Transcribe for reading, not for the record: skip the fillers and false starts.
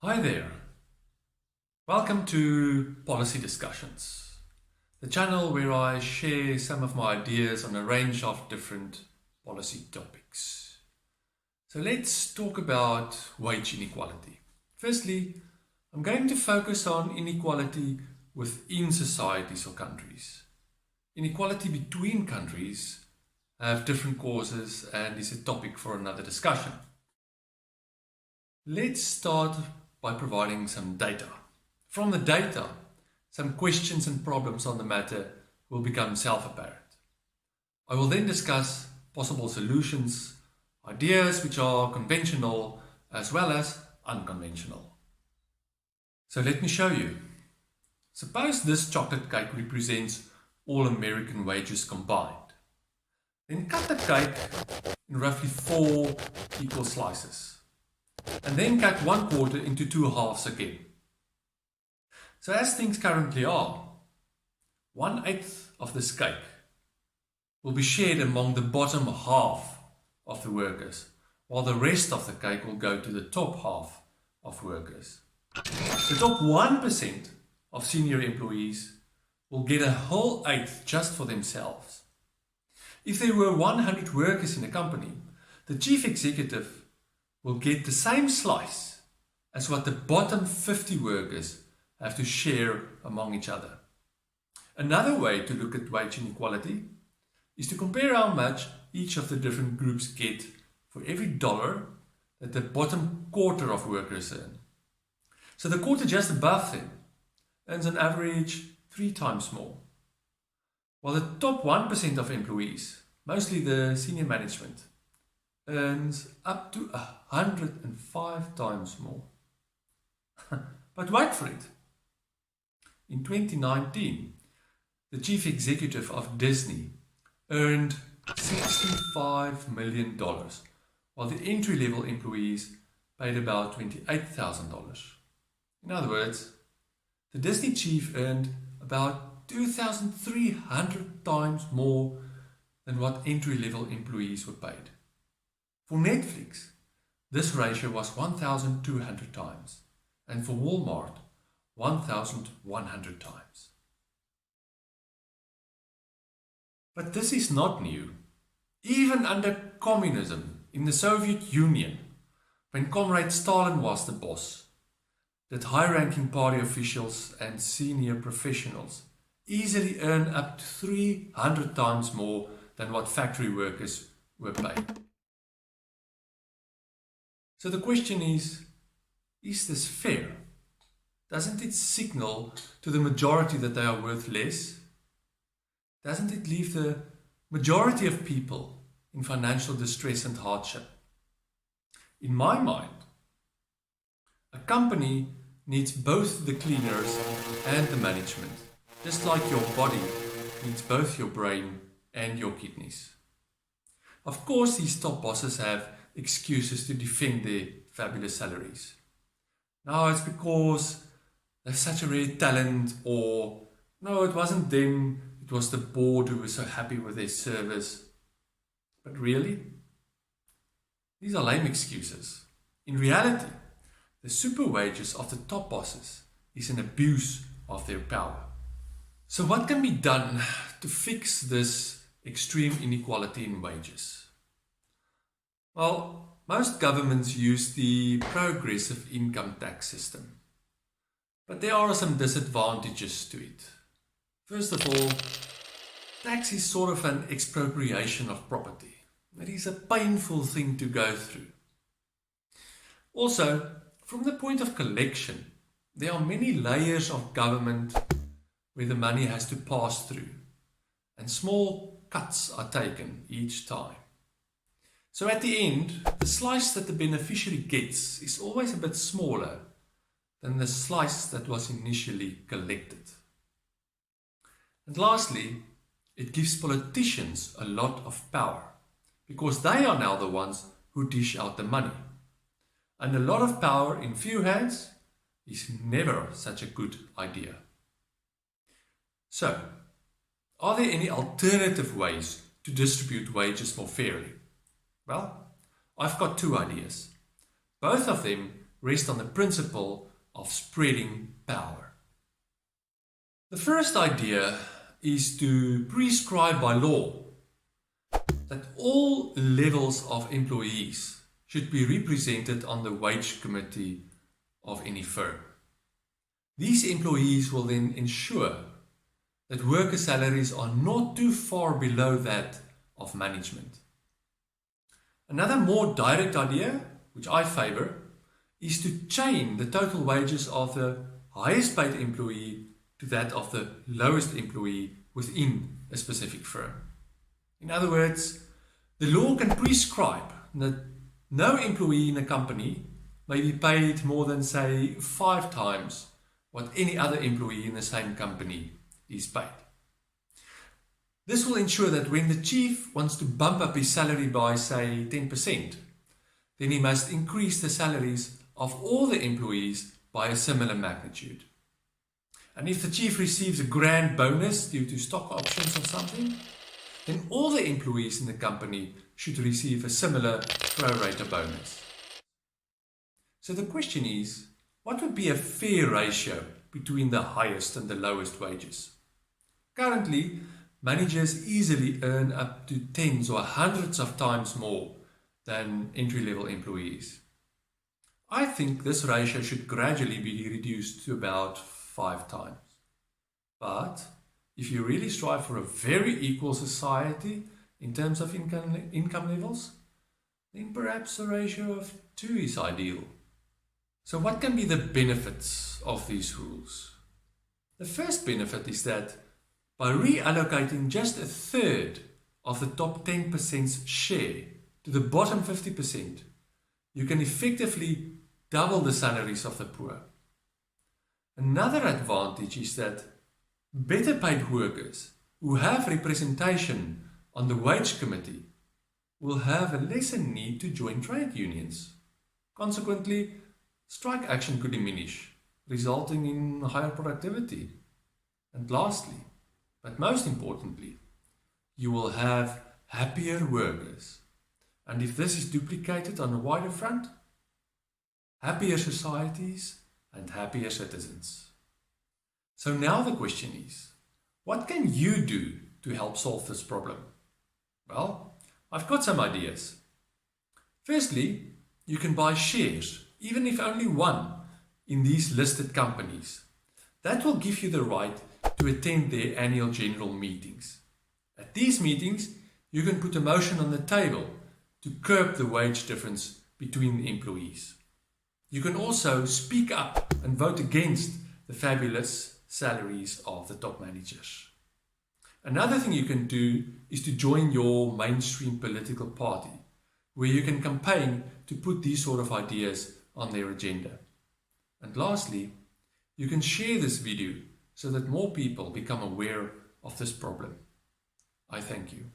Hi there. Welcome to Policy Discussions, the channel where I share some of my ideas on a range of different policy topics. So let's talk about wage inequality. Firstly, I'm going to focus on inequality within societies or countries. Inequality between countries have different causes and is a topic for another discussion. Let's start by providing some data. From the data, some questions and problems on the matter will become self-apparent. I will then discuss possible solutions, ideas which are conventional as well as unconventional. So let me show you. Suppose this chocolate cake represents all American wages combined. Then cut the cake in roughly 4 equal slices. And then cut 1/4 into 2 halves again. So as things currently are, 1/8 of this cake will be shared among the bottom half of the workers, while the rest of the cake will go to the top half of workers. The top 1% of senior employees will get a whole eighth just for themselves. If there were 100 workers in a company, the chief executive will get the same slice as what the bottom 50 workers have to share among each other. Another way to look at wage inequality is to compare how much each of the different groups get for every dollar that the bottom quarter of workers earn. So the quarter just above them earns on average 3 times more, while the top 1% of employees, mostly the senior management, earns up to 105 times more. But wait for it. In 2019, the chief executive of Disney earned $65 million, while the entry-level employees paid about $28,000. In other words, the Disney chief earned about 2,300 times more than what entry-level employees were paid. For Netflix, this ratio was 1,200 times, and for Walmart, 1,100 times. But this is not new. Even under communism in the Soviet Union, when Comrade Stalin was the boss, that high-ranking party officials and senior professionals easily earn up to 300 times more than what factory workers were paid. So the question is this fair? Doesn't it signal to the majority that they are worth less? Doesn't it leave the majority of people in financial distress and hardship? In my mind, a company needs both the cleaners and the management, just like your body needs both your brain and your kidneys. Of course, these top bosses have excuses to defend their fabulous salaries. Now it's because they're such a rare talent, or no, it wasn't them, it was the board who was so happy with their service. But really, these are lame excuses. In reality, the super wages of the top bosses is an abuse of their power. So what can be done to fix this extreme inequality in wages? Well, most governments use the progressive income tax system, but there are some disadvantages to it. First of all, tax is sort of an expropriation of property. It is a painful thing to go through. Also, from the point of collection, there are many layers of government where the money has to pass through, and small cuts are taken each time. So at the end, the slice that the beneficiary gets is always a bit smaller than the slice that was initially collected. And lastly, it gives politicians a lot of power, because they are now the ones who dish out the money. And a lot of power in few hands is never such a good idea. So, are there any alternative ways to distribute wages more fairly? Well, I've got 2 ideas. Both of them rest on the principle of spreading power. The first idea is to prescribe by law that all levels of employees should be represented on the wage committee of any firm. These employees will then ensure that worker salaries are not too far below that of management. Another more direct idea, which I favor, is to chain the total wages of the highest paid employee to that of the lowest employee within a specific firm. In other words, the law can prescribe that no employee in a company may be paid more than, say, 5 times what any other employee in the same company is paid. This will ensure that when the chief wants to bump up his salary by, say, 10%, then he must increase the salaries of all the employees by a similar magnitude. And if the chief receives a grand bonus due to stock options or something, then all the employees in the company should receive a similar pro rata bonus. So the question is, what would be a fair ratio between the highest and the lowest wages? Currently, managers easily earn up to tens or hundreds of times more than entry-level employees. I think this ratio should gradually be reduced to about 5 times. But if you really strive for a very equal society in terms of income levels, then perhaps a ratio of 2 is ideal. So what can be the benefits of these rules? The first benefit is that by reallocating just a third of the top 10%'s share to the bottom 50%, you can effectively double the salaries of the poor. Another advantage is that better paid workers who have representation on the wage committee will have a lesser need to join trade unions. Consequently, strike action could diminish, resulting in higher productivity. And lastly, but most importantly, you will have happier workers. And if this is duplicated on a wider front, happier societies and happier citizens. So now the question is, what can you do to help solve this problem? Well, I've got some ideas. Firstly, you can buy shares, even if only one, in these listed companies. That will give you the right to attend their annual general meetings. At these meetings, you can put a motion on the table to curb the wage difference between the employees. You can also speak up and vote against the fabulous salaries of the top managers. Another thing you can do is to join your mainstream political party, where you can campaign to put these sort of ideas on their agenda. And lastly, you can share this video so that more people become aware of this problem. I thank you.